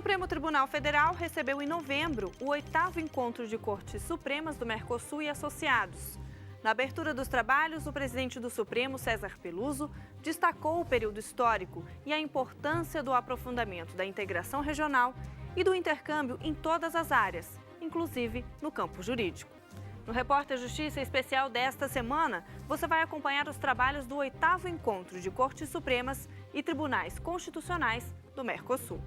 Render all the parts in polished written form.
Supremo Tribunal Federal recebeu em novembro o 8º encontro de Cortes Supremas do Mercosul e Associados. Na abertura dos trabalhos, o presidente do Supremo, César Peluso, destacou o período histórico e a importância do aprofundamento da integração regional e do intercâmbio em todas as áreas, inclusive no campo jurídico. No Repórter Justiça Especial desta semana, você vai acompanhar os trabalhos do 8º encontro de Cortes Supremas e Tribunais Constitucionais do Mercosul.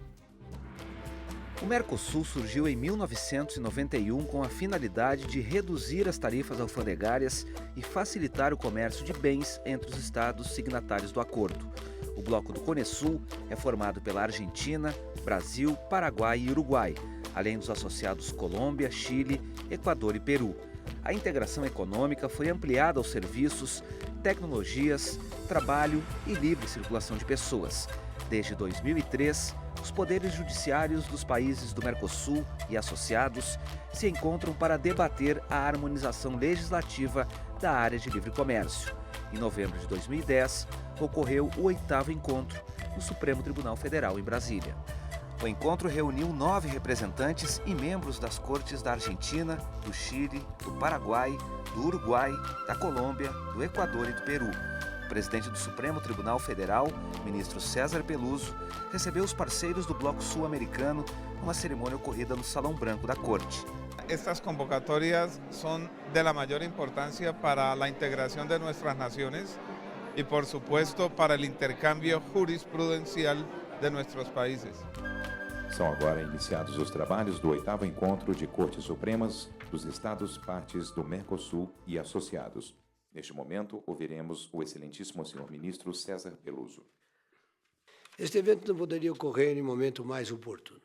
O Mercosul surgiu em 1991 com a finalidade de reduzir as tarifas alfandegárias e facilitar o comércio de bens entre os estados signatários do acordo. O bloco do Conesul é formado pela Argentina, Brasil, Paraguai e Uruguai, além dos associados Colômbia, Chile, Equador e Peru. A integração econômica foi ampliada aos serviços, tecnologias, trabalho e livre circulação de pessoas. Desde 2003, os poderes judiciários dos países do Mercosul e associados se encontram para debater a harmonização legislativa da área de livre comércio. Em novembro de 2010, ocorreu o 8º encontro no Supremo Tribunal Federal em Brasília. O encontro reuniu 9 representantes e membros das cortes da Argentina, do Chile, do Paraguai, do Uruguai, da Colômbia, do Equador e do Peru. O presidente do Supremo Tribunal Federal, ministro César Peluso, recebeu os parceiros do Bloco Sul-Americano numa cerimônia ocorrida no Salão Branco da Corte. Estas convocatorias son de la mayor importancia para la integración de nuestras naciones y, por supuesto, para el intercambio jurisprudencial de nuestros países. São agora iniciados os trabalhos do 8º Encontro de Cortes Supremas dos Estados partes do Mercosul e associados. Neste momento, ouviremos o excelentíssimo senhor ministro César Peluso. Este evento não poderia ocorrer em momento mais oportuno.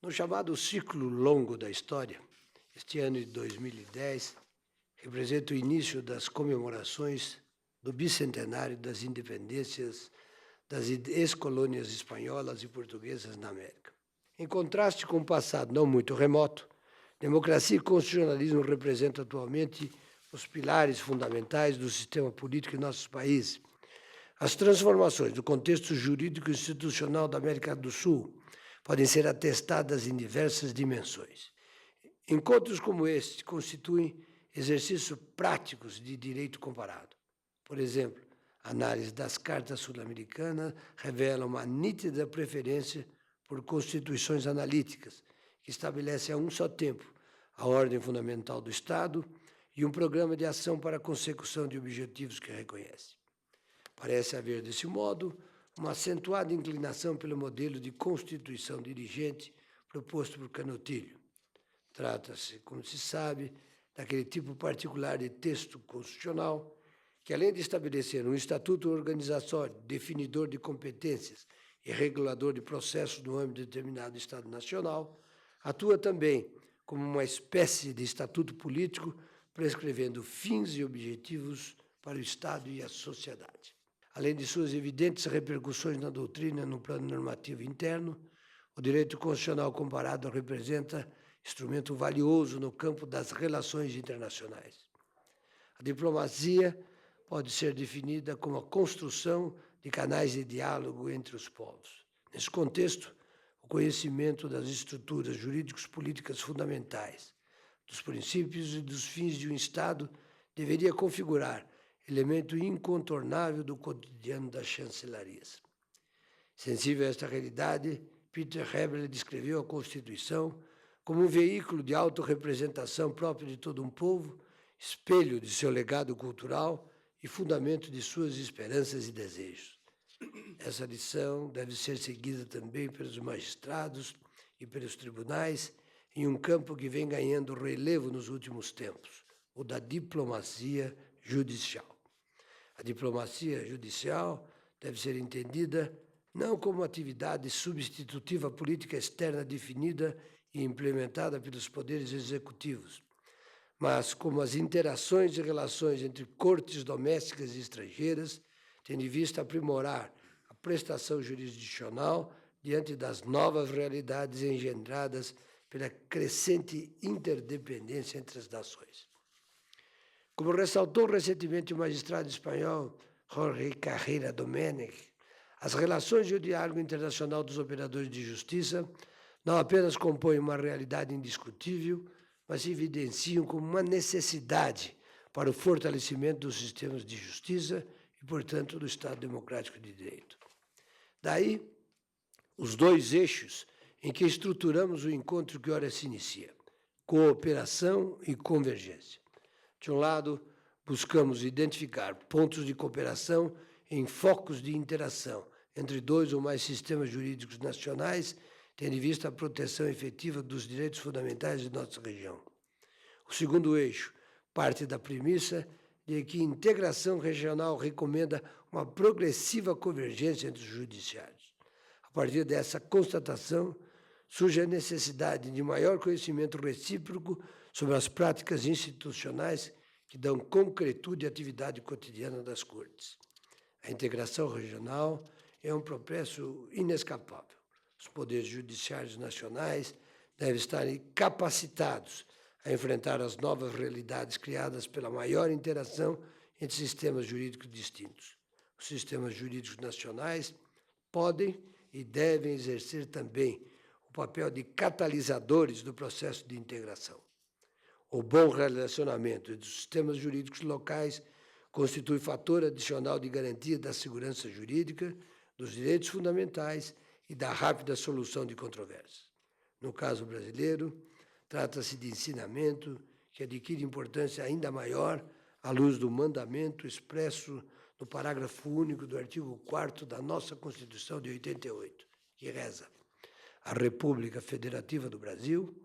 No chamado ciclo longo da história, este ano de 2010 representa o início das comemorações do bicentenário das independências das ex-colônias espanholas e portuguesas na América. Em contraste com o passado não muito remoto, democracia e constitucionalismo representam atualmente os pilares fundamentais do sistema político em nossos países. As transformações do contexto jurídico e institucional da América do Sul podem ser atestadas em diversas dimensões. Encontros como este constituem exercícios práticos de direito comparado. Por exemplo, a análise das cartas sul-americanas revela uma nítida preferência por constituições analíticas, que estabelecem a um só tempo a ordem fundamental do Estado e um programa de ação para a consecução de objetivos que reconhece. Parece haver, desse modo, uma acentuada inclinação pelo modelo de constituição dirigente proposto por Canutilho. Trata-se, como se sabe, daquele tipo particular de texto constitucional que, além de estabelecer um estatuto organizatório, definidor de competências e regulador de processos no âmbito de determinado Estado nacional, atua também como uma espécie de estatuto político prescrevendo fins e objetivos para o Estado e a sociedade. Além de suas evidentes repercussões na doutrina e no plano normativo interno, o direito constitucional comparado representa instrumento valioso no campo das relações internacionais. A diplomacia pode ser definida como a construção de canais de diálogo entre os povos. Nesse contexto, o conhecimento das estruturas jurídicos políticas fundamentais, dos princípios e dos fins de um Estado deveria configurar elemento incontornável do cotidiano das chancelarias. Sensível a esta realidade, Peter Hebel descreveu a Constituição como um veículo de autorrepresentação próprio de todo um povo, espelho de seu legado cultural e fundamento de suas esperanças e desejos. Essa lição deve ser seguida também pelos magistrados e pelos tribunais em um campo que vem ganhando relevo nos últimos tempos, o da diplomacia judicial. A diplomacia judicial deve ser entendida não como atividade substitutiva à política externa definida e implementada pelos poderes executivos, mas como as interações e relações entre cortes domésticas e estrangeiras, tendo em vista aprimorar a prestação jurisdicional diante das novas realidades engendradas pela crescente interdependência entre as nações. Como ressaltou recentemente o magistrado espanhol Jorge Carrera Domènech, As relações de diálogo internacional dos operadores de justiça não apenas compõem uma realidade indiscutível, mas se evidenciam como uma necessidade para o fortalecimento dos sistemas de justiça e, portanto, do Estado Democrático de Direito. Daí, os dois eixos em que estruturamos o encontro que ora se inicia: cooperação e convergência. De um lado, buscamos identificar pontos de cooperação em focos de interação entre dois ou mais sistemas jurídicos nacionais, tendo em vista a proteção efetiva dos direitos fundamentais de nossa região. O segundo eixo parte da premissa de que integração regional recomenda uma progressiva convergência entre os judiciários. A partir dessa constatação, surge a necessidade de maior conhecimento recíproco sobre as práticas institucionais que dão concretude à atividade cotidiana das Cortes. A integração regional é um processo inescapável. Os poderes judiciários nacionais devem estar capacitados a enfrentar as novas realidades criadas pela maior interação entre sistemas jurídicos distintos. Os sistemas jurídicos nacionais podem e devem exercer também o papel de catalisadores do processo de integração. O bom relacionamento entre os sistemas jurídicos locais constitui fator adicional de garantia da segurança jurídica, dos direitos fundamentais e da rápida solução de controvérsias. No caso brasileiro, trata-se de ensinamento que adquire importância ainda maior à luz do mandamento expresso no parágrafo único do artigo 4º da nossa Constituição de 88, que reza: a República Federativa do Brasil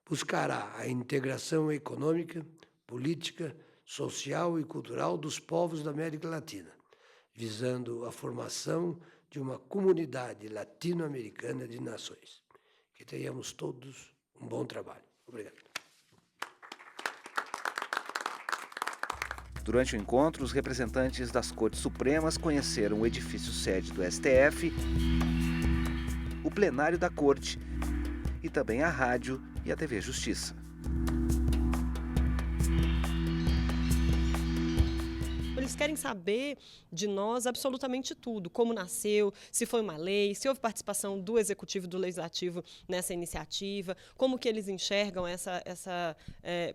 buscará a integração econômica, política, social e cultural dos povos da América Latina, visando a formação de uma comunidade latino-americana de nações. Que tenhamos todos um bom trabalho. Obrigado. Durante o encontro, os representantes das Cortes Supremas conheceram o edifício sede do STF, o plenário da Corte e também a rádio e a TV Justiça. Eles querem saber de nós absolutamente tudo, como nasceu, se foi uma lei, se houve participação do Executivo e do Legislativo nessa iniciativa, como que eles enxergam essa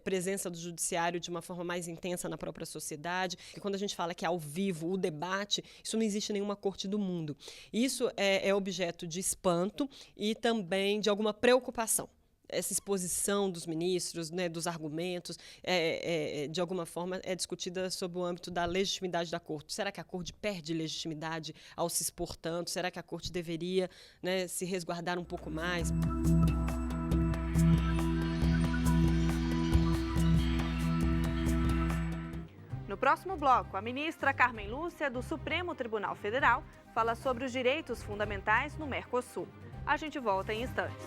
presença do Judiciário de uma forma mais intensa na própria sociedade. E quando a gente fala que é ao vivo, o debate, isso não existe em nenhuma corte do mundo. Isso é objeto de espanto e também de alguma preocupação. Essa exposição dos ministros, né, dos argumentos, de alguma forma, é discutida sob o âmbito da legitimidade da Corte. Será que a Corte perde legitimidade ao se expor tanto? Será que a Corte deveria, né, se resguardar um pouco mais? No próximo bloco, a ministra Carmen Lúcia, do Supremo Tribunal Federal, fala sobre os direitos fundamentais no Mercosul. A gente volta em instantes.